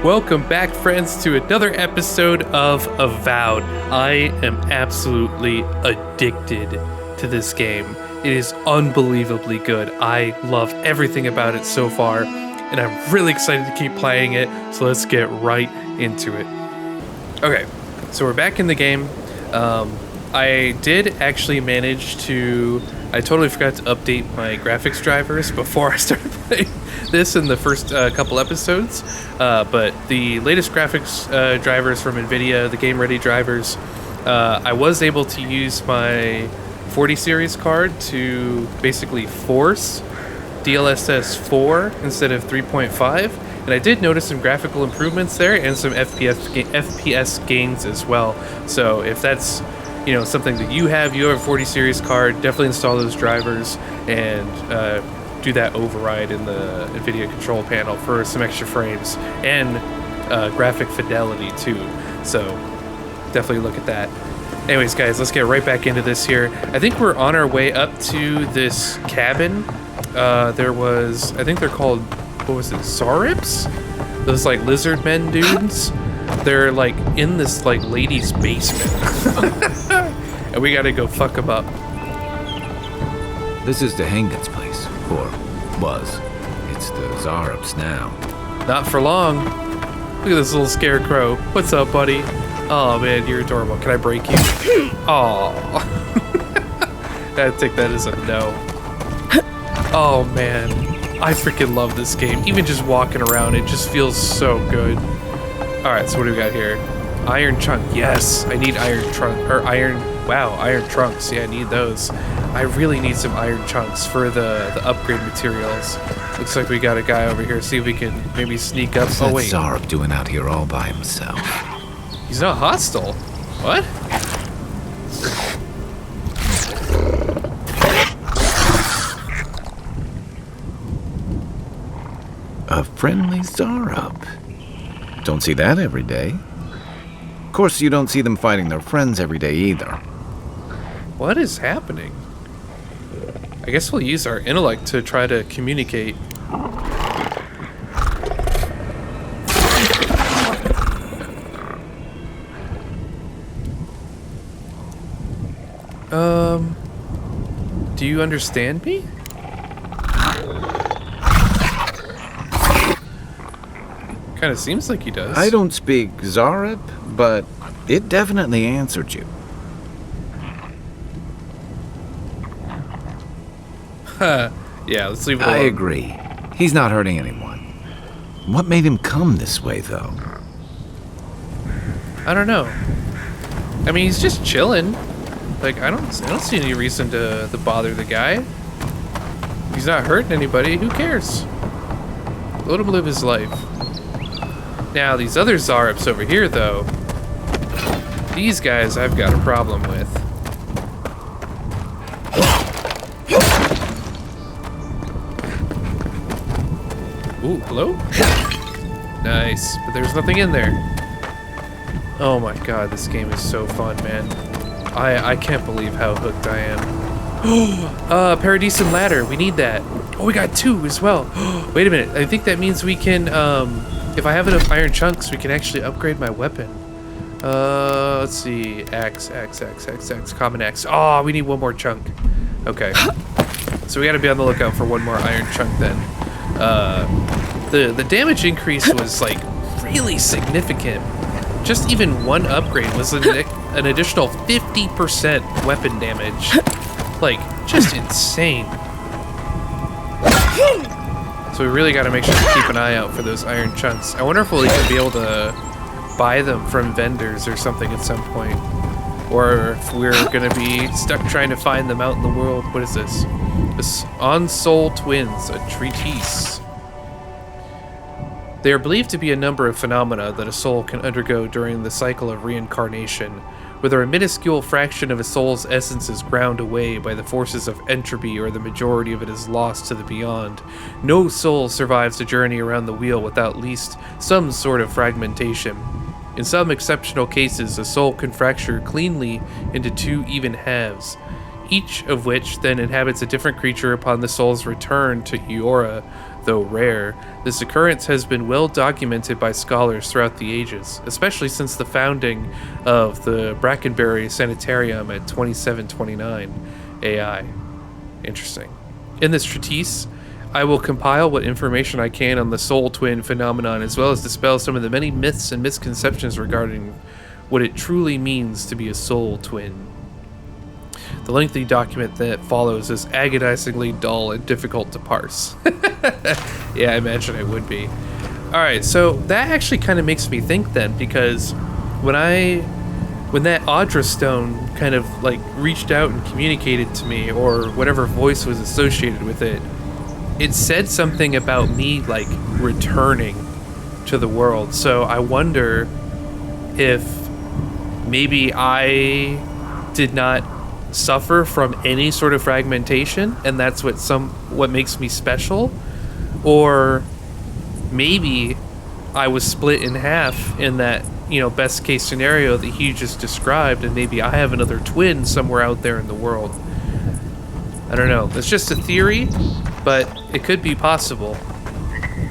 Welcome back, friends, to another episode of Avowed. I am absolutely addicted to this game. It is unbelievably good. I love everything about it so far, and I'm really excited to keep playing it, so let's get right into it. Okay, so we're back in the game. I did actually manage to... I totally forgot to update my graphics drivers before I started playing this in the first couple episodes, but the latest graphics drivers from NVIDIA, the Game Ready drivers, I was able to use my 40 series card to basically force DLSS 4 instead of 3.5, and I did notice some graphical improvements there and some FPS gains as well. So if that's something that you have a 40 series card, definitely install those drivers and do that override in the NVIDIA control panel for some extra frames and graphic fidelity too. So definitely look at that. Anyways, guys, let's get right back into this here. I think we're on our way up to this cabin. I think they're called, what was it, Zarips? Those like lizard men dudes. They're like in this like lady's basement. And we gotta go fuck them up. This is the Hangen's place, or was. It's the Zarips now. Not for long. Look at this little scarecrow. What's up, buddy? Oh man, you're adorable. Can I break you? Oh. I take that as a no. Oh man, I freaking love this game. Even just walking around, it just feels so good. Alright, so what do we got here? Iron chunk, yes. I need iron trunks. Yeah, I need those. I really need some iron chunks for the upgrade materials. Looks like we got a guy over here. See if we can maybe sneak up. What's that Zarup doing out here all by himself? He's not hostile. What? A friendly Zarup. Don't see that every day. Of course, you don't see them fighting their friends every day either. What is happening? I guess we'll use our intellect to try to communicate. Do you understand me? Kind of seems like he does. I don't speak Zarup, but it definitely answered you. Yeah, let's leave it alone. I agree. He's not hurting anyone. What made him come this way, though? I don't know. I mean, he's just chilling. Like, I don't see any reason to bother the guy. He's not hurting anybody. Who cares? Let him live his life. Now, these other Zarips over here, though, these guys I've got a problem with. Ooh, hello? Nice, but there's nothing in there. Oh my god, this game is so fun, man. I can't believe how hooked I am. Paradisum ladder, we need that. Oh, we got 2 as well. Wait a minute, I think that means we can, if I have enough iron chunks, we can actually upgrade my weapon. Let's see, X, common X. Oh, we need 1 more chunk. Okay. So we gotta be on the lookout for 1 more iron chunk then. The damage increase was like really significant. Just even 1 upgrade was an additional 50% weapon damage. Like, just insane. So we really got to make sure to keep an eye out for those iron chunks. I wonder if we'll even be able to buy them from vendors or something at some point. Or if we're going to be stuck trying to find them out in the world. What is this? This On Soul Twins, a treatise. They are believed to be a number of phenomena that a soul can undergo during the cycle of reincarnation, whether a minuscule fraction of a soul's essence is ground away by the forces of entropy or the majority of it is lost to the beyond. No soul survives the journey around the wheel without at least some sort of fragmentation. In some exceptional cases, a soul can fracture cleanly into 2 even halves, each of which then inhabits a different creature upon the soul's return to Eora, Though rare, this occurrence has been well documented by scholars throughout the ages, especially since the founding of the Brackenbury Sanitarium at 2729 AI. Interesting. In this treatise, I will compile what information I can on the soul twin phenomenon, as well as dispel some of the many myths and misconceptions regarding what it truly means to be a soul twin. The lengthy document that follows is agonizingly dull and difficult to parse. Yeah, I imagine it would be. Alright, so that actually kind of makes me think then, because when that Audra stone kind of like reached out and communicated to me, or whatever voice was associated with it, it said something about me like returning to the world. So I wonder if maybe I did not suffer from any sort of fragmentation, and that's what makes me special, or maybe I was split in half in that, best case scenario that he just described, and maybe I have another twin somewhere out there in the world. I don't know. It's just a theory, but it could be possible.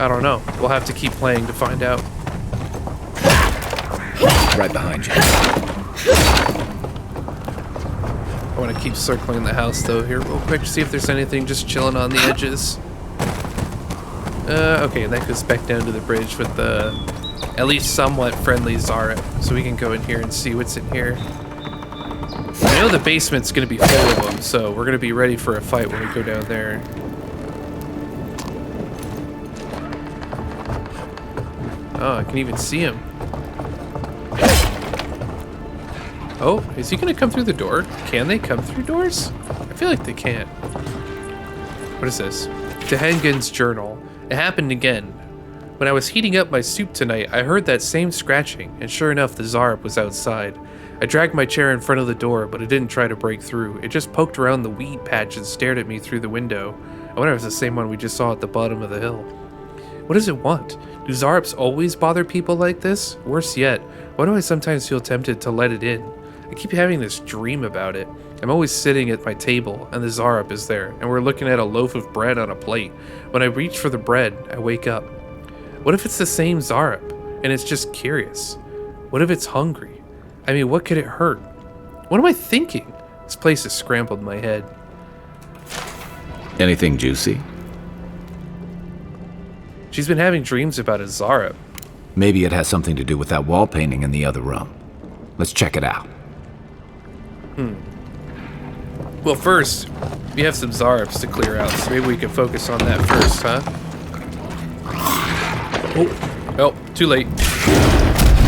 I don't know. We'll have to keep playing to find out. Right behind you. I want to keep circling the house though here real quick to see if there's anything just chilling on the edges. Okay, that goes back down to the bridge with the at least somewhat friendly Zarep, so we can go in here and see what's in here. I know the basement's gonna be full of them, so we're gonna be ready for a fight when we go down there. Oh, I can even see him. Oh, is he gonna come through the door? Can they come through doors? I feel like they can't. What is this? Tehengen's journal. It happened again. When I was heating up my soup tonight, I heard that same scratching, and sure enough, the Zarep was outside. I dragged my chair in front of the door, but it didn't try to break through. It just poked around the weed patch and stared at me through the window. I wonder if it's the same one we just saw at the bottom of the hill. What does it want? Do Zareps always bother people like this? Worse yet, why do I sometimes feel tempted to let it in? I keep having this dream about it. I'm always sitting at my table, and the Zarep is there, and we're looking at a loaf of bread on a plate. When I reach for the bread, I wake up. What if it's the same Zarep, and it's just curious? What if it's hungry? I mean, what could it hurt? What am I thinking? This place has scrambled my head. Anything juicy? She's been having dreams about a Zarep. Maybe it has something to do with that wall painting in the other room. Let's check it out. Well, first, we have some Zareps to clear out, so maybe we can focus on that first, huh? Oh, too late.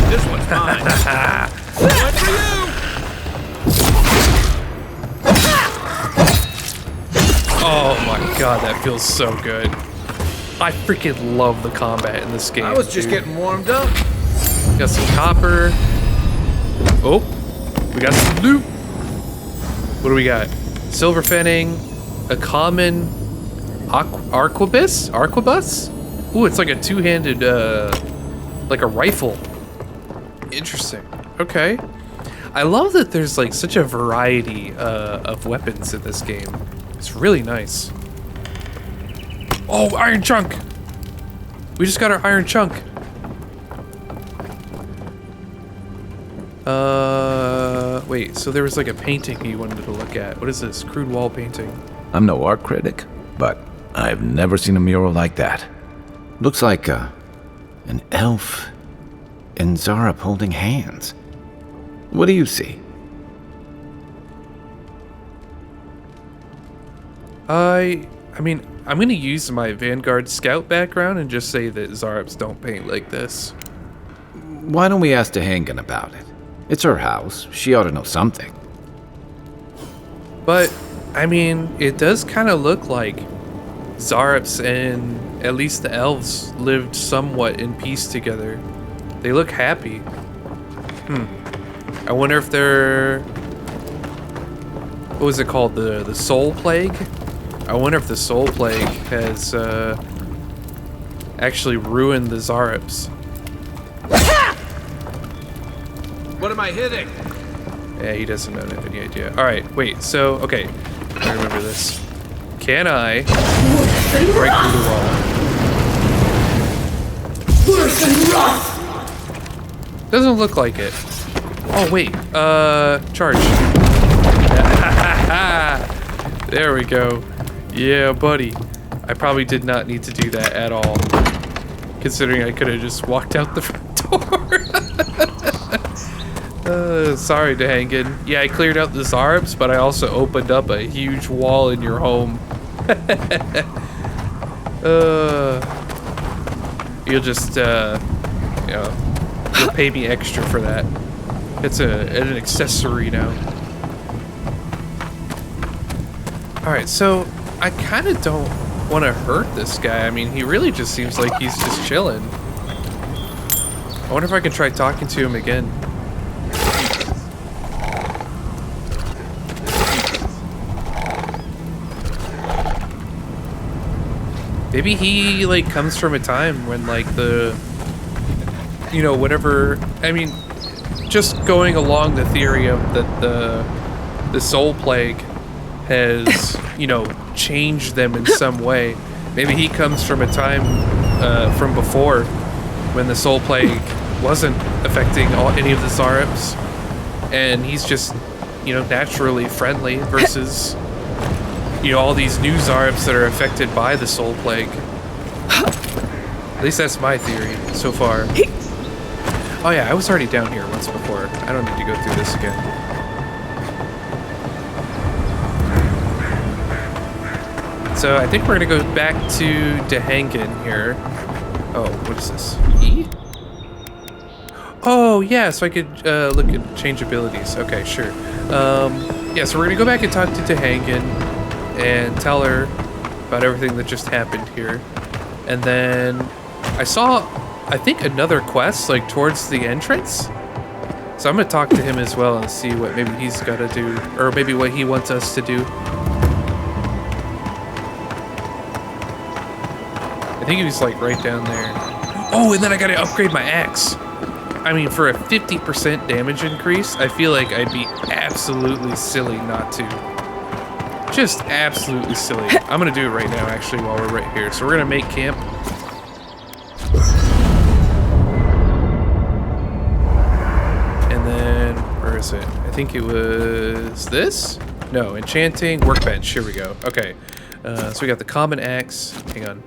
This one's mine. One for you! Oh my god, that feels so good. I freaking love the combat in this game. I was just getting warmed up. Got some copper. Oh, we got some loot. What do we got? Silver fanning, a common arquebus? Ooh, it's like a two-handed, like a rifle. Interesting. Okay. I love that there's like such a variety of weapons in this game. It's really nice. Oh, iron chunk! We just got our iron chunk. Wait, so there was like a painting you wanted to look at. What is this? Crude wall painting. I'm no art critic, but I've never seen a mural like that. Looks like an elf and Zarep holding hands. What do you see? I mean, I'm gonna use my Vanguard Scout background and just say that Zareps don't paint like this. Why don't we ask Tehengen about it? It's her house. She ought to know something. But, I mean, it does kind of look like Zareps and at least the elves lived somewhat in peace together. They look happy. I wonder if they're... What was it called? The Soul Plague? I wonder if the Soul Plague has actually ruined the Zareps. What am I hitting? Yeah, he doesn't have any idea. Alright, wait, so, okay. I remember this. Can I break through the wall? fierce and rough. Doesn't look like it. Oh, wait. Charge. There we go. Yeah, buddy. I probably did not need to do that at all. Considering I could have just walked out the front door. Sorry, Dahangan. Yeah, I cleared out the Zarbs, but I also opened up a huge wall in your home. You'll just, you'll pay me extra for that. It's an accessory now. Alright, so I kind of don't want to hurt this guy. I mean, he really just seems like he's just chilling. I wonder if I can try talking to him again. Maybe he, like, comes from a time when, like, whatever, I mean, just going along the theory of that the soul plague has, changed them in some way. Maybe he comes from a time from before when the soul plague wasn't affecting any of the Zarbs, and he's just, naturally friendly versus, all these new Zarbs that are affected by the soul plague. At least that's my theory so far. Oh yeah, I was already down here once before. I don't need to go through this again. So I think we're gonna go back to Dahangan here. Oh, what is this? E? Oh yeah, so I could look at change abilities. Okay, sure. Yeah, so we're gonna go back and talk to Dahangan and tell her about everything that just happened here. And then I saw, I think, another quest, like, towards the entrance. So I'm gonna talk to him as well and see what maybe he's gotta do, or maybe what he wants us to do. I think he was, like, right down there. Oh, and then I gotta upgrade my axe. I mean, for a 50% damage increase, I feel like I'd be absolutely silly not to. Just absolutely silly. I'm gonna do it right now, actually, while we're right here. So we're gonna make camp. And then, where is it? I think it was this? No, enchanting workbench. Here we go. Okay. So we got the common axe. Hang on.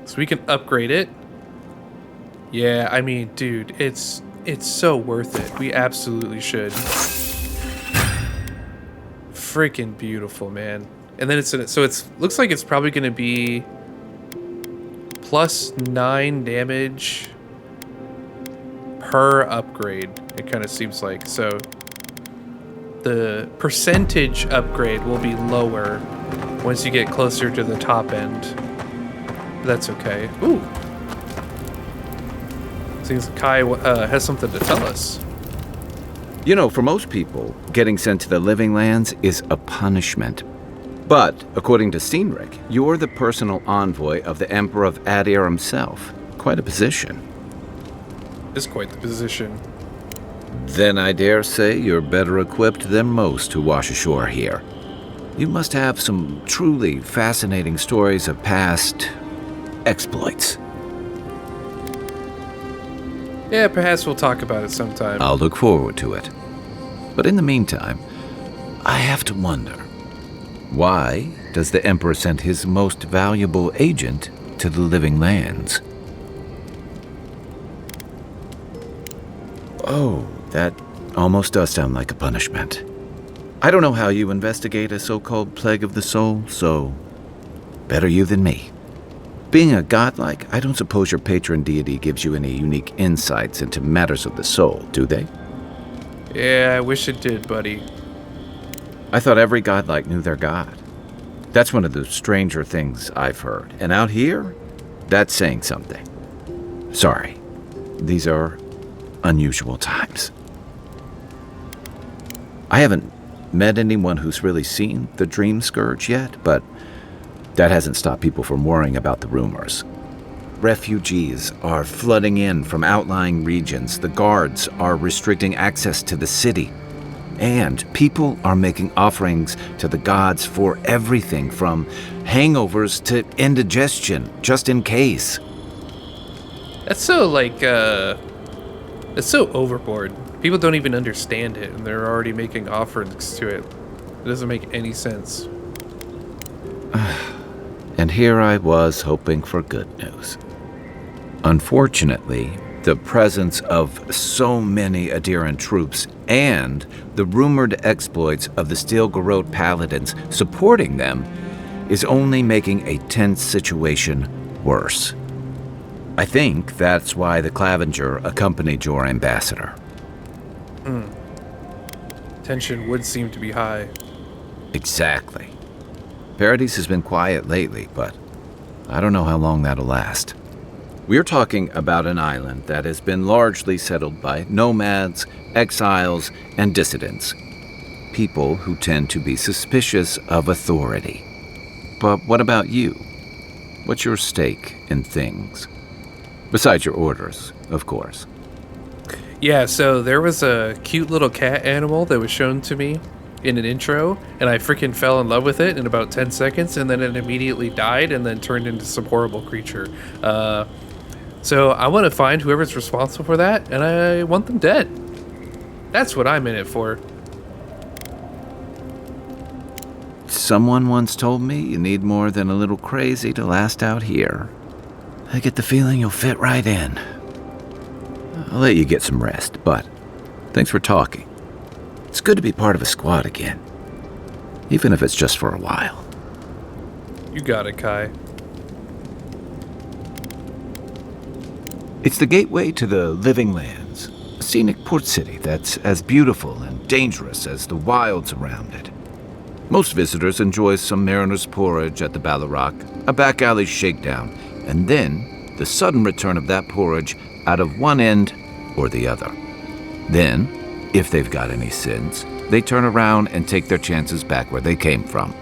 So we can upgrade it. Yeah, I mean, dude, it's so worth it. We absolutely should. Freaking beautiful, man. And then looks like it's probably gonna be +9 damage per upgrade. It kind of seems like. So the percentage upgrade will be lower once you get closer to the top end. That's okay. Ooh. Seems Kai has something to tell us. For most people, getting sent to the Living Lands is a punishment. But, according to Cynric, you're the personal envoy of the Emperor of Adir himself. Quite a position. Is quite the position. Then I dare say you're better equipped than most who wash ashore here. You must have some truly fascinating stories of past exploits. Yeah, perhaps we'll talk about it sometime. I'll look forward to it. But in the meantime, I have to wonder, why does the Emperor send his most valuable agent to the Living Lands? Oh, that almost does sound like a punishment. I don't know how you investigate a so-called plague of the soul, so better you than me. Being a godlike, I don't suppose your patron deity gives you any unique insights into matters of the soul, do they? Yeah, I wish it did, buddy. I thought every godlike knew their god. That's one of the stranger things I've heard. And out here, that's saying something. Sorry, these are unusual times. I haven't met anyone who's really seen the Dream Scourge yet, but that hasn't stopped people from worrying about the rumors. Refugees are flooding in from outlying regions. The guards are restricting access to the city. And people are making offerings to the gods for everything from hangovers to indigestion, just in case. That's so it's so overboard. People don't even understand it, and they're already making offerings to it. It doesn't make any sense. And here I was hoping for good news. Unfortunately, the presence of so many Adiran troops and the rumored exploits of the Steel Garrote paladins supporting them is only making a tense situation worse. I think that's why the Clavenger accompanied your ambassador. Tension would seem to be high. Exactly. Paradise has been quiet lately, but I don't know how long that'll last. We're talking about an island that has been largely settled by nomads, exiles, and dissidents. People who tend to be suspicious of authority. But what about you? What's your stake in things? Besides your orders, of course. Yeah, so there was a cute little cat animal that was shown to me in an intro, and I freaking fell in love with it in about 10 seconds, and then it immediately died and then turned into some horrible creature. So I want to find whoever's responsible for that, and I want them dead. That's what I'm in it for. Someone once told me you need more than a little crazy to last out here. I get the feeling you'll fit right in. I'll let you get some rest, but thanks for talking. It's good to be part of a squad again, even if it's just for a while. You got it, Kai. It's the gateway to the Living Lands, a scenic port city that's as beautiful and dangerous as the wilds around it. Most visitors enjoy some mariner's porridge at the Ballarrock, a back alley shakedown, and then the sudden return of that porridge out of one end or the other. Then, if they've got any sense, they turn around and take their chances back where they came from,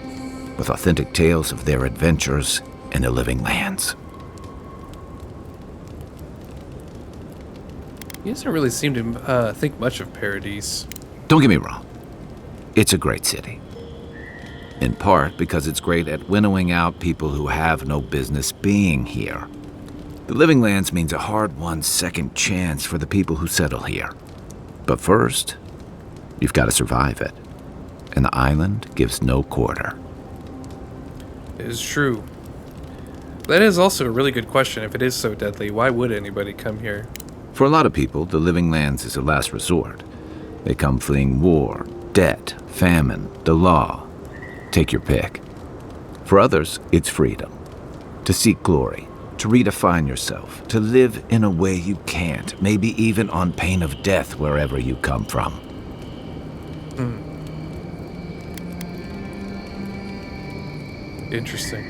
with authentic tales of their adventures in the Living Lands. He doesn't really seem to think much of Paradise. Don't get me wrong, it's a great city. In part because it's great at winnowing out people who have no business being here. The Living Lands means a hard-won second chance for the people who settle here. But first, you've got to survive it. And the island gives no quarter. It is true. That is also a really good question. If it is so deadly, why would anybody come here? For a lot of people, the Living Lands is a last resort. They come fleeing war, debt, famine, the law. Take your pick. For others, it's freedom. To seek glory, to redefine yourself, to live in a way you can't, maybe even on pain of death wherever you come from. Interesting.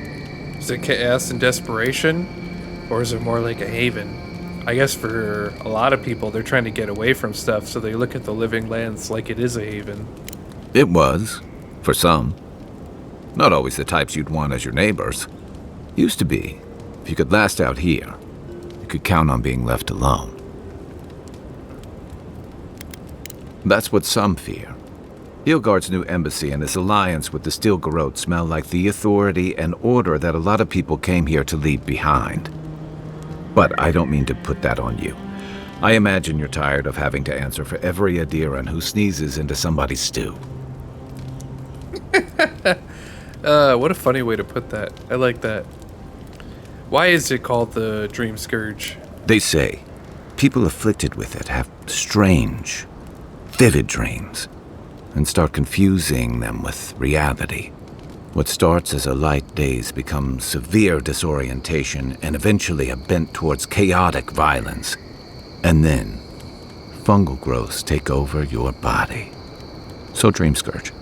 Is it chaos and desperation, or is it more like a haven? I guess for a lot of people, they're trying to get away from stuff, so they look at the Living Lands like it is a haven. It was, for some. Not always the types you'd want as your neighbors. Used to be. If you could last out here, you could count on being left alone. That's what some fear. Hilgard's new embassy and his alliance with the Steel Garrote smell like the authority and order that a lot of people came here to leave behind. But I don't mean to put that on you. I imagine you're tired of having to answer for every Adiran who sneezes into somebody's stew. What a funny way to put that. I like that. Why is it called the Dream Scourge? They say people afflicted with it have strange, vivid dreams and start confusing them with reality. What starts as a light daze becomes severe disorientation and eventually a bent towards chaotic violence. And then, fungal growths take over your body. So Dream Scourge.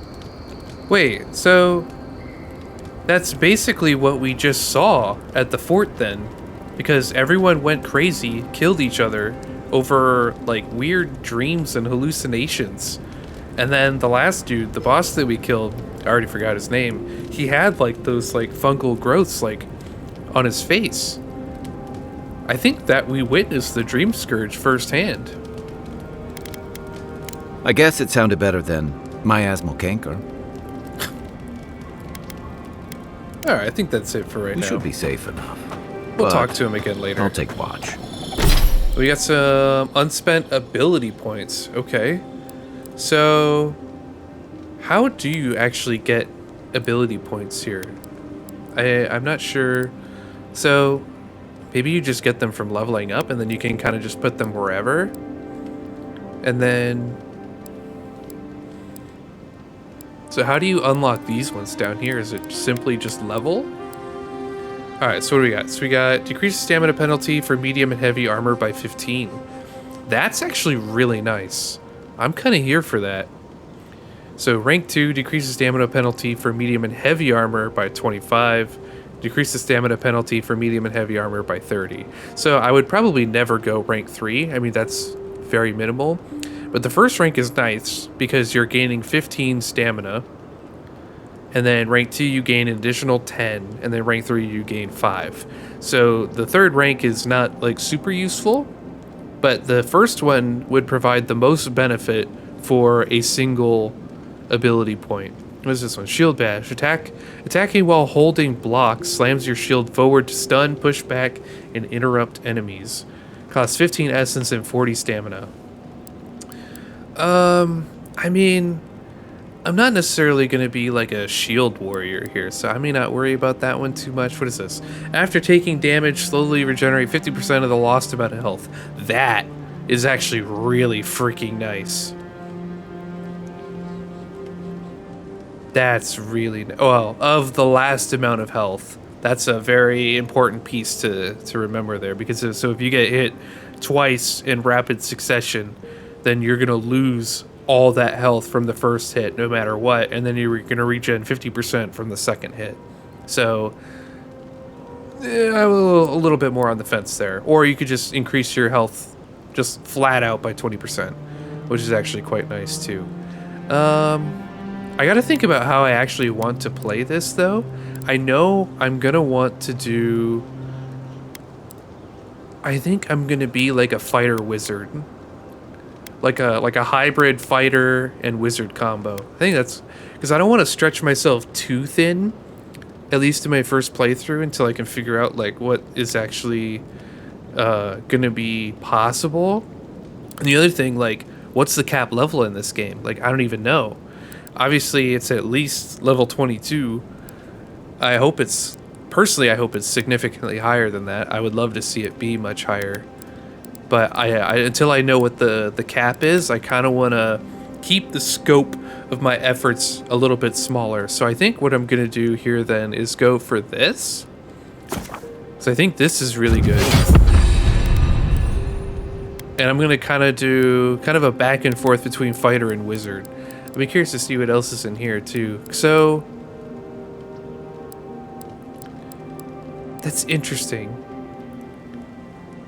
Wait, so that's basically what we just saw at the fort then, because everyone went crazy, killed each other over like weird dreams and hallucinations. And then the last dude, the boss that we killed, I already forgot his name, he had like those like fungal growths like on his face. I think that we witnessed the Dream Scourge firsthand. I guess it sounded better than miasmal canker. Alright, I think that's it for right now. We should be safe enough. We'll But talk to him again later. I'll take watch. We got some unspent ability points. Okay. So, how do you actually get ability points here? I'm not sure. So, maybe you just get them from leveling up and then you can kind of just put them wherever. And then... So how do you unlock these ones down here? Is it simply just level? Alright, so what do we got? So we got decreases stamina penalty for medium and heavy armor by 15. That's actually really nice. I'm kind of here for that. So rank 2 decreases stamina penalty for medium and heavy armor by 25. Decreases stamina penalty for medium and heavy armor by 30. So I would probably never go rank 3. I mean, that's very minimal. But the first rank is nice because you're gaining 15 stamina. And then rank 2 you gain an additional 10, and then rank 3 you gain 5. So the third rank is not like super useful, but the first one would provide the most benefit for a single ability point. What is this one? Shield bash. Attacking while holding block slams your shield forward to stun, push back, and interrupt enemies. Costs 15 essence and 40 stamina. I mean, I'm not necessarily going to be like a shield warrior here, so I may not worry about that one too much. What is this? After taking damage, slowly regenerate 50% of the lost amount of health. That is actually really freaking nice. That's really... Well, of the last amount of health. That's a very important piece to remember there, because so if you get hit twice in rapid succession, then you're going to lose all that health from the first hit no matter what, and then you're going to regen 50% from the second hit. So I'm a little bit more on the fence there. Or you could just increase your health just flat out by 20%, which is actually quite nice too. I got to think about how I actually want to play this though. I know I'm going to want to do... I think I'm going to be like a fighter wizard. Like a hybrid fighter and wizard combo. I think that's because I don't want to stretch myself too thin, at least in my first playthrough, until I can figure out like what is actually gonna be possible. And the other thing, like, what's the cap level in this game? Like, I don't even know. Obviously, it's at least level 22. I hope it's significantly higher than that. I would love to see it be much higher. But I until I know what the cap is, I kind of want to keep the scope of my efforts a little bit smaller. So I think what I'm going to do here then is go for this. So I think this is really good. And I'm going to kind of do a back and forth between fighter and wizard. I'll be curious to see what else is in here too. So that's interesting.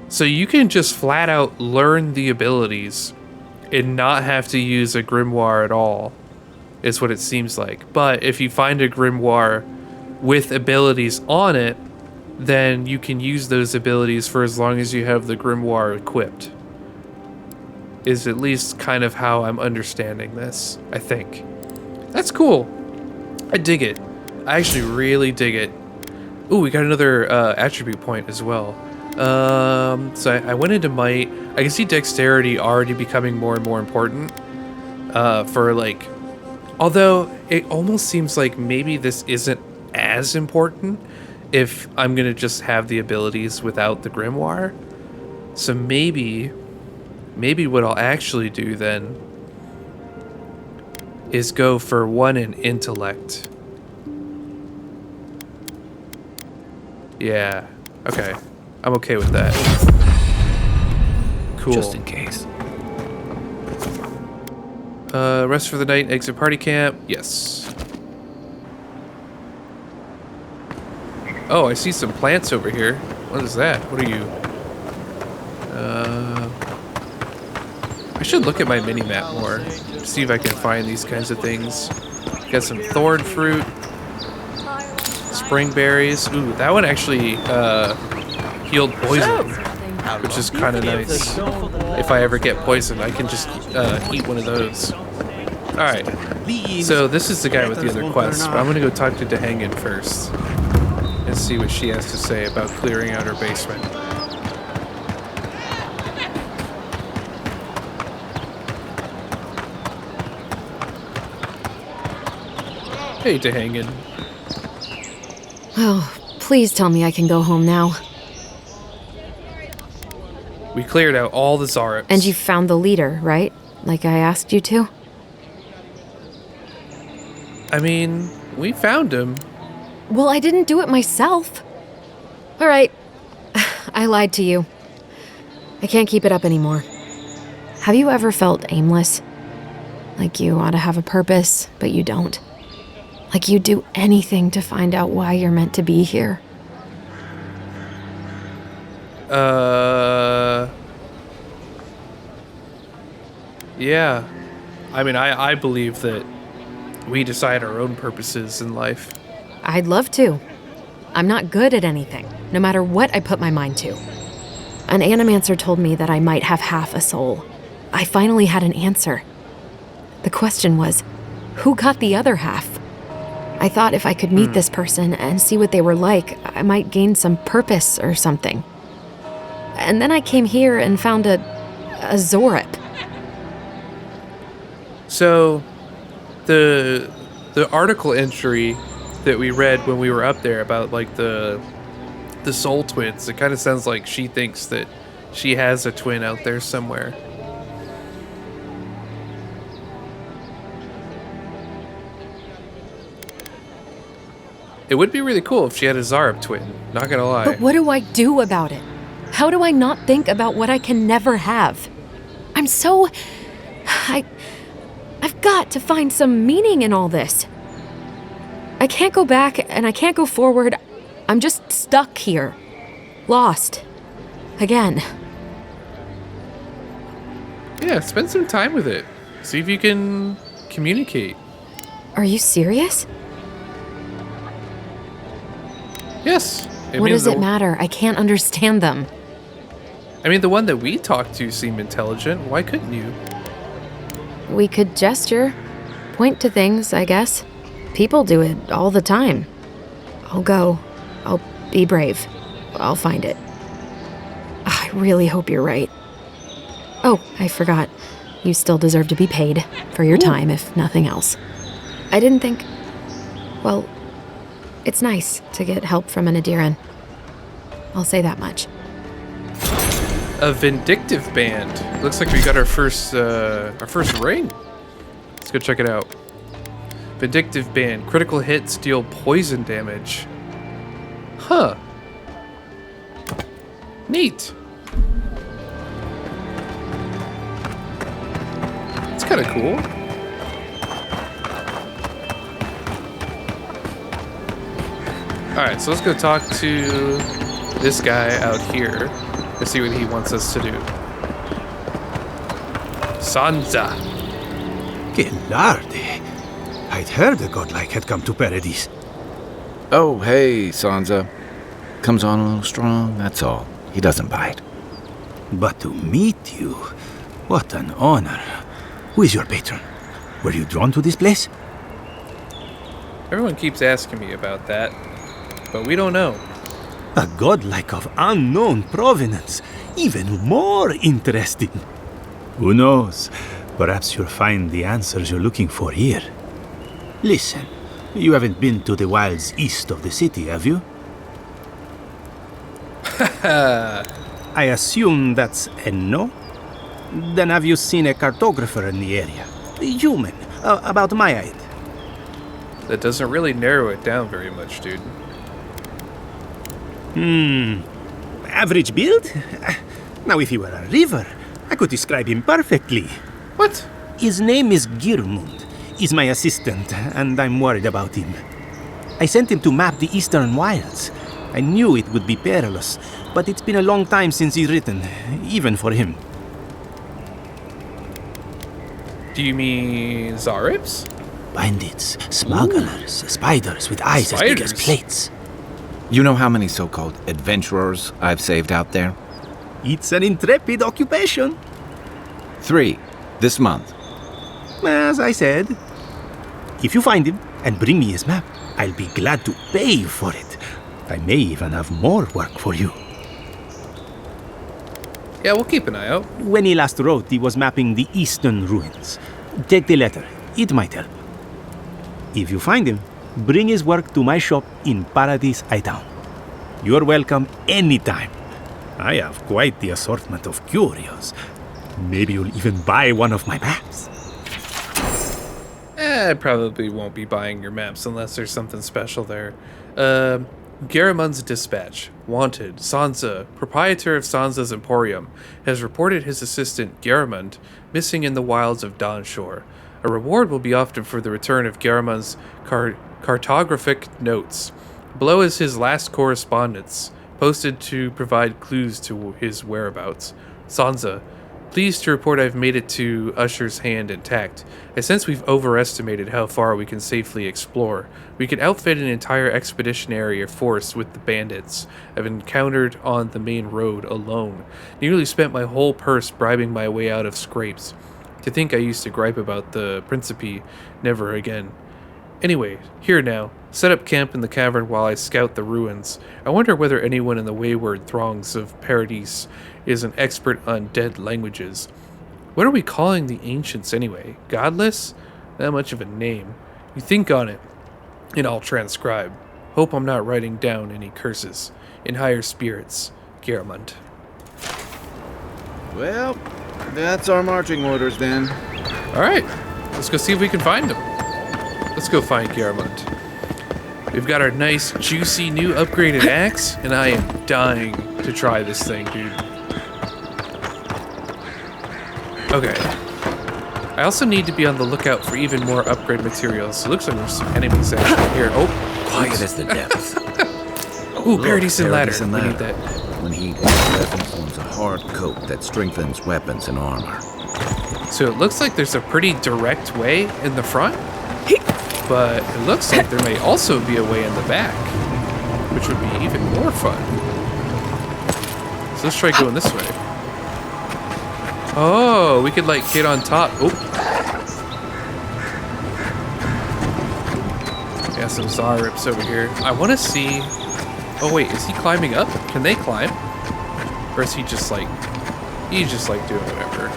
So you can just flat out learn the abilities and not have to use a grimoire at all, is what it seems like. But if you find a grimoire with abilities on it, then you can use those abilities for as long as you have the grimoire equipped. Is at least kind of how I'm understanding this, I think. That's cool. I dig it. I actually really dig it. Ooh, we got another attribute point as well. So I went into might. I can see dexterity already becoming more and more important for like, although it almost seems like maybe this isn't as important if I'm gonna just have the abilities without the grimoire. So maybe what I'll actually do then is go for 1 in intellect. Yeah, okay. I'm okay with that. Cool. Just in case. Rest for the night, exit party camp. Yes. Oh, I see some plants over here. What is that? What are you? I should look at my mini-map more. See if I can find these kinds of things. Got some thorn fruit. Spring berries. Ooh, that one actually, healed poison, which is kind of nice. If I ever get poisoned, I can just eat one of those. Alright, so this is the guy with the other quest, but I'm going to go talk to Dehangan first and see what she has to say about clearing out her basement. Hate to hang in. Oh, please tell me I can go home now. We cleared out all the Zaryps. And you found the leader, right? Like I asked you to? I mean, we found him. Well, I didn't do it myself. All right. I lied to you. I can't keep it up anymore. Have you ever felt aimless? Like you ought to have a purpose, but you don't? Like you'd do anything to find out why you're meant to be here? Yeah. I mean, I believe that we decide our own purposes in life. I'd love to. I'm not good at anything, no matter what I put my mind to. An animancer told me that I might have half a soul. I finally had an answer. The question was, who got the other half? I thought if I could meet this person and see what they were like, I might gain some purpose or something. And then I came here and found a Zaryp. So, the article entry that we read when we were up there about like the soul twins, it kind of sounds like she thinks that she has a twin out there somewhere. It would be really cool if she had a Zaryp twin, not gonna lie. But what do I do about it? How do I not think about what I can never have? I'm so... I've got to find some meaning in all this. I can't go back and I can't go forward. I'm just stuck here. Lost. Again. Yeah, spend some time with it. See if you can communicate. Are you serious? Yes. What does it matter? I can't understand them. I mean, the one that we talked to seemed intelligent. Why couldn't you? We could gesture. Point to things, I guess. People do it all the time. I'll go. I'll be brave. I'll find it. I really hope you're right. Oh, I forgot. You still deserve to be paid for your time, if nothing else. I didn't think... Well, it's nice to get help from an Adiran. I'll say that much. A vindictive band. Looks like we got our first ring. Let's go check it out. Vindictive band. Critical hits deal poison damage. Huh. Neat. It's kind of cool. Alright, so let's go talk to this guy out here to see what he wants us to do. Sansa. Que larde. I'd heard a godlike had come to Paradise. Oh, hey, Sansa. Comes on a little strong, that's all. He doesn't bite. But to meet you, what an honor. Who is your patron? Were you drawn to this place? Everyone keeps asking me about that, but we don't know. A godlike of unknown provenance. Even more interesting. Who knows? Perhaps you'll find the answers you're looking for here. Listen, you haven't been to the wilds east of the city, have you? I assume that's a no? Then have you seen a cartographer in the area? A human, about my height. That doesn't really narrow it down very much, dude. Average build? Now, if he were a river, I could describe him perfectly. What? His name is Girmund. He's my assistant, and I'm worried about him. I sent him to map the eastern wilds. I knew it would be perilous, but it's been a long time since he's written, even for him. Do you mean Zaryps? Bandits, smugglers, spiders with eyes as big as Spiders? plates. You know how many so-called adventurers I've saved out there? It's an intrepid occupation. 3, this month. As I said, if you find him and bring me his map, I'll be glad to pay for it. I may even have more work for you. Yeah, we'll keep an eye out. When he last wrote, he was mapping the eastern ruins. Take the letter. It might help. If you find him, bring his work to my shop in Paradise Town. You're welcome anytime. I have quite the assortment of curios. Maybe you'll even buy one of my maps. I probably won't be buying your maps unless there's something special there. Garamund's Dispatch. Wanted. Sansa, proprietor of Sansa's Emporium, has reported his assistant, Garamund, missing in the wilds of Dawnshore. A reward will be offered for the return of Garamund's cartographic notes. Below is his last correspondence, posted to provide clues to his whereabouts. Sansa, pleased to report I've made it to Usher's hand intact. I sense we've overestimated how far we can safely explore. We could outfit an entire expeditionary force with the bandits I've encountered on the main road alone. Nearly spent my whole purse bribing my way out of scrapes. To think I used to gripe about the Principe, never again. Anyway, here now. Set up camp in the cavern while I scout the ruins. I wonder whether anyone in the wayward throngs of Paradise is an expert on dead languages. What are we calling the ancients anyway? Godless? Not much of a name. You think on it, and I'll transcribe. Hope I'm not writing down any curses. In higher spirits, Garamund. Well, that's our marching orders then. Alright, let's go see if we can find him. Let's go find Garamund. We've got our nice, juicy, new upgraded axe, and I am dying to try this thing, dude. Okay. I also need to be on the lookout for even more upgrade materials. It looks like there's some enemies actually here. Oh, Quiet as the depths. ooh, Paradise and Ladder. Paradise and We need Ladder. that. When heat weapon forms a hard coat that strengthens weapons and armor. So it looks like there's a pretty direct way in the front, but it looks like there may also be a way in the back, which would be even more fun. So let's try going this way. Oh, we could like get on top. Oh. Got some Zarips over here. I want to see. Oh wait, is he climbing up? Can they climb? Or is he just like doing whatever?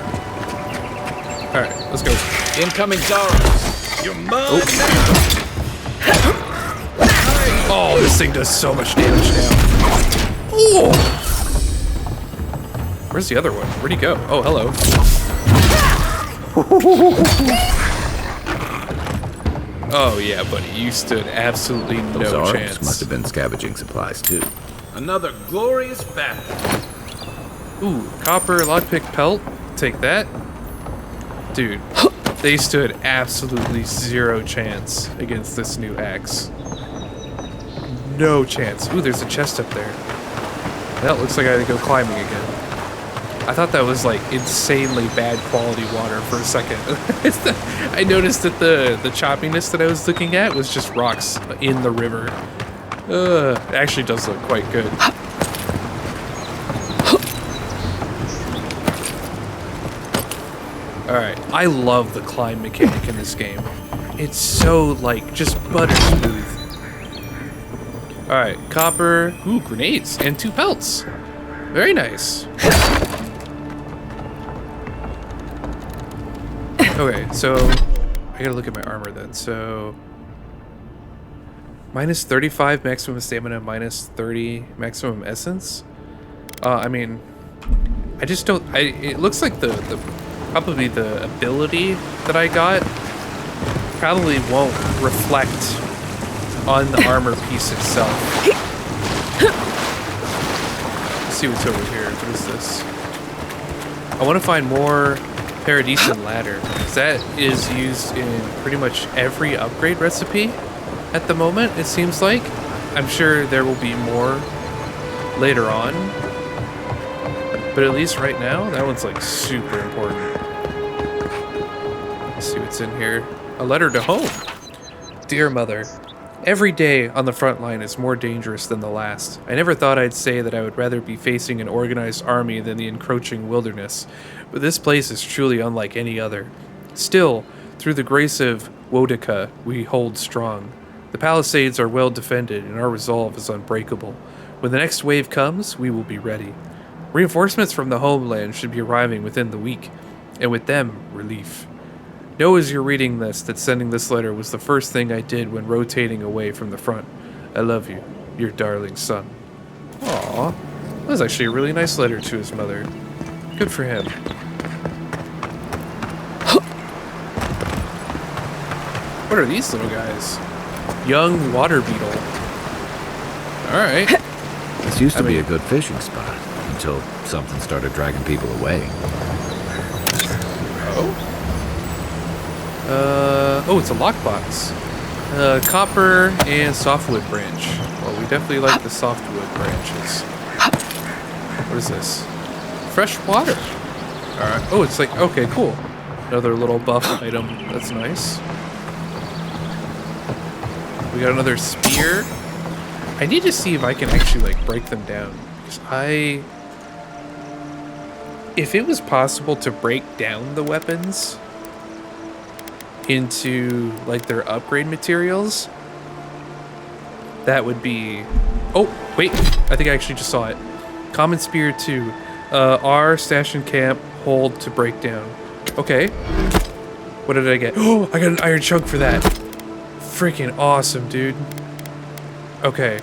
All right, let's go. Incoming Zarips! You're mine Oh, this thing does so much damage now. Oh. Where's the other one? Where'd he go? Oh, hello. Oh yeah, buddy, you stood absolutely no Those Zarips chance. must have been scavenging supplies too. Another glorious battle. Ooh, copper lockpick pelt. Take that. Dude, they stood absolutely zero chance against this new axe. No chance. Ooh, there's a chest up there. That looks like I had to go climbing again. I thought that was like insanely bad quality water for a second. I noticed that the choppiness that I was looking at was just rocks in the river. It actually does look quite good. Alright, I love the climb mechanic in this game. It's so, like, just butter smooth. Alright, copper, ooh, grenades, and 2 pelts. Very nice. Okay, so I gotta look at my armor then. So minus 35 maximum stamina, minus 30 maximum essence. I mean, I just don't. It looks like the probably the ability that I got probably won't reflect on the armor piece itself. Let's see what's over here. What is this? I want to find more Paradise and Ladder, because that is used in pretty much every upgrade recipe at the moment, it seems like. I'm sure there will be more later on, but at least right now, that one's like super important. Let's see what's in here. A letter to home. Dear Mother, every day on the front line is more dangerous than the last. I never thought I'd say that I would rather be facing an organized army than the encroaching wilderness, but this place is truly unlike any other. Still, through the grace of Wodica, we hold strong. The palisades are well defended, and our resolve is unbreakable. When the next wave comes, we will be ready. Reinforcements from the homeland should be arriving within the week, and with them, relief. Know as you're reading this that sending this letter was the first thing I did when rotating away from the front. I love you, your darling son. Aw, that was actually a really nice letter to his mother. Good for him. What are these little guys? Young water beetle. Alright. This used to be a good fishing spot until something started dragging people away. Oh, it's a lockbox. Copper and softwood branch. Well, we definitely like the softwood branches. What is this? Fresh water. Alright. Oh, it's like, okay, cool. Another little buff item. That's nice. We got another spear. I need to see if I can actually, like, break them down. Because if it was possible to break down the weapons into, like, their upgrade materials, that would be... Oh, wait. I think I actually just saw it. Common Spear 2. R, stash in camp, hold to break down. Okay. What did I get? Oh, I got an iron chunk for that. Freaking awesome, dude. Okay.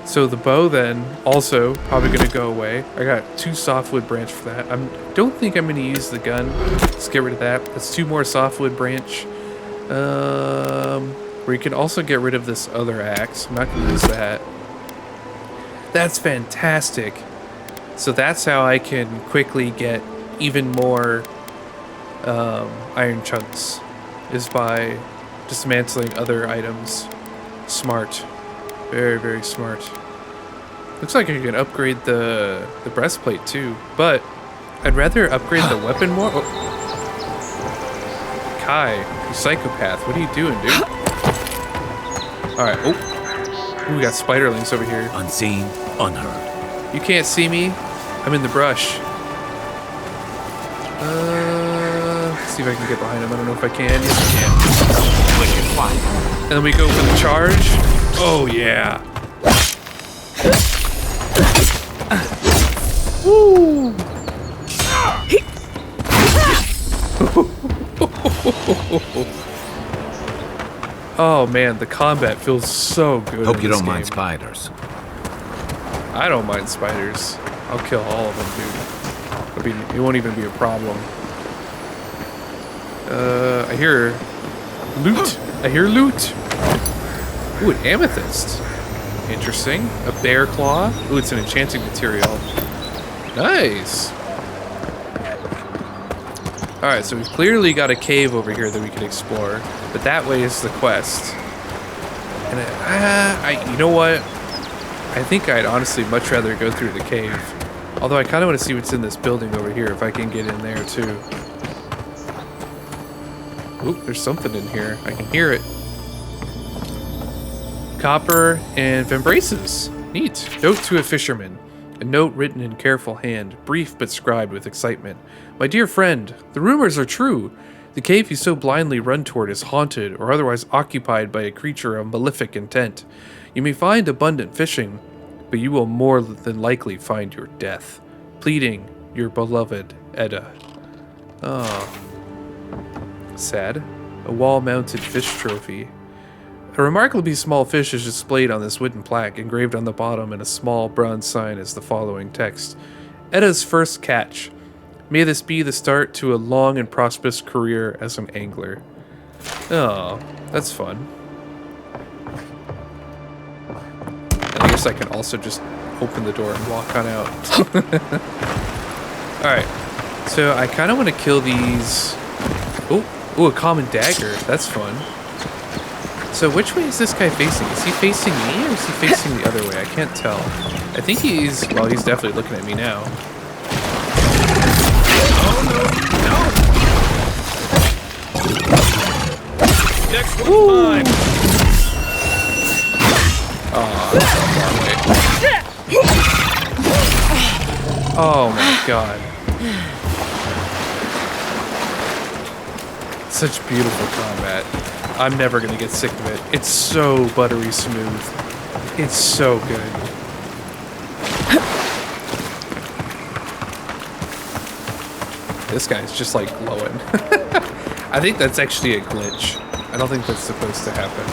So the bow then, also probably going to go away. I got 2 softwood branch for that. I don't think I'm going to use the gun. Let's get rid of that. That's 2 more softwood branch. We can also get rid of this other axe. I'm not going to use that. That's fantastic. So that's how I can quickly get even more iron chunks, is by dismantling other items. Smart. Very, very smart. Looks like I can upgrade the breastplate too, but I'd rather upgrade the weapon more. Oh. Kai, you psychopath. What are you doing, dude? Alright, oh. Ooh, we got spiderlings over here. Unseen, unheard. You can't see me. I'm in the brush. Let's see if I can get behind him. I don't know if I can. Yes, I can. And then we go for the charge. Oh, yeah. Woo! Oh, man, the combat feels so good. Hope you don't mind spiders. I don't mind spiders. I'll kill all of them, dude. It won't even be a problem. I hear loot. I hear loot. Ooh, an amethyst. Interesting. A bear claw. Ooh, it's an enchanting material. Nice. Alright, so we've clearly got a cave over here that we can explore. But that way is the quest. And you know what? I think I'd honestly much rather go through the cave. Although I kind of want to see what's in this building over here, if I can get in there too. Oop, there's something in here. I can hear it. Copper and vambraces. Neat. Note to a fisherman. A note written in careful hand, brief but scribed with excitement. My dear friend, the rumors are true. The cave you so blindly run toward is haunted or otherwise occupied by a creature of malefic intent. You may find abundant fishing, but you will more than likely find your death. Pleading, your beloved Edda. Oh. Sad. A wall-mounted fish trophy. A remarkably small fish is displayed on this wooden plaque, engraved on the bottom in a small bronze sign is the following text. Edda's first catch. May this be the start to a long and prosperous career as an angler. Oh, that's fun. And I guess I can also just open the door and walk on out. Alright, so I kind of want to kill these... Ooh, a common dagger. That's fun. So which way is this guy facing? Is he facing me or is he facing the other way? I can't tell. I think he's... Well, he's definitely looking at me now. Oh, no. Next one's mine. Oh my god. Such beautiful combat. I'm never gonna get sick of it. It's so buttery smooth. It's so good. this guy's just like glowing. I think that's actually a glitch. I don't think that's supposed to happen.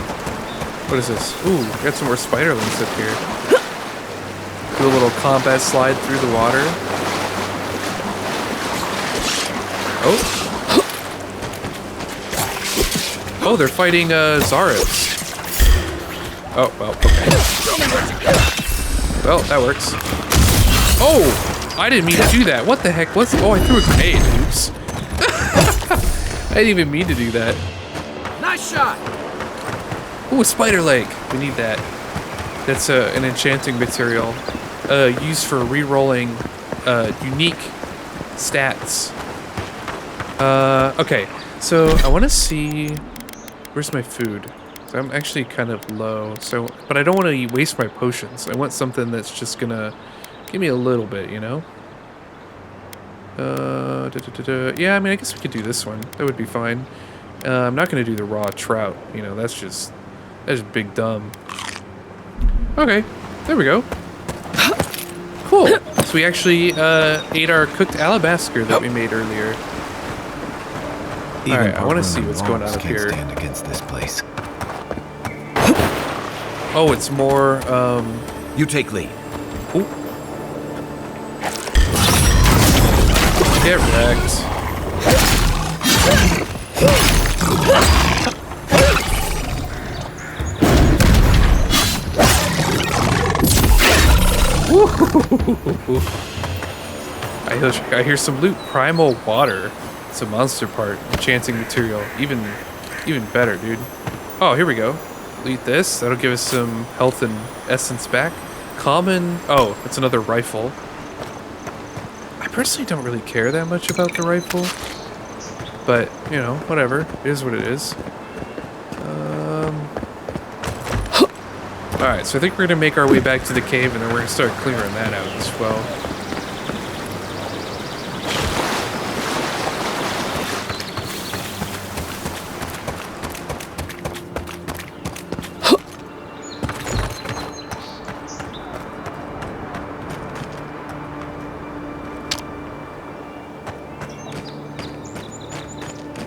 What is this? Ooh, we got some more spiderlings up here. Do a little combat slide through the water. Oh. Oh, they're fighting Zaros. Oh, well, okay. Well, that works. Oh! I didn't mean to do that. What the heck? Oh, I threw a grenade. Oops. I didn't even mean to do that. Nice shot. Ooh, a spider leg. We need that. That's an enchanting material used for re-rolling unique stats. Okay, so I want to see... Where's my food? So I'm actually kind of low, but I don't want to waste my potions. I want something that's just gonna give me a little bit, you know? Yeah, I mean, I guess we could do this one. That would be fine. I'm not gonna do the raw trout. You know, that's just big dumb. Okay, there we go. Cool. So we actually ate our cooked alabaster that we made earlier. All right, I want to see what's going on up here. Stand against this place. Oh, it's more. You take lead. Ooh. Get wrecked. I hear some loot. Primal water. It's a monster part. Enchanting material. Even better, dude. Oh, here we go. Eat this. That'll give us some health and essence back. Common. Oh, it's another rifle. I personally don't really care that much about the rifle, but you know, whatever. It is what it is. All right, so I think we're gonna make our way back to the cave, and then we're gonna start clearing that out as well.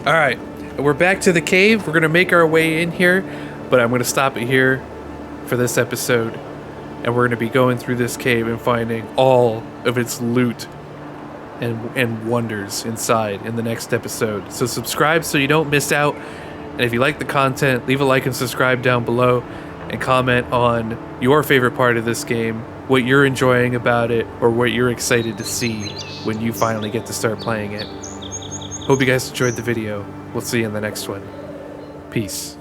All right, we're back to the cave. We're gonna make our way in here, but I'm gonna stop it here for this episode, and we're gonna be going through this cave and finding all of its loot and wonders inside in the next episode. So subscribe so you don't miss out, and if you like the content, leave a like and subscribe down below, and comment on your favorite part of this game, what you're enjoying about it, or what you're excited to see when you finally get to start playing it. Hope you guys enjoyed the video. We'll see you in the next one. Peace.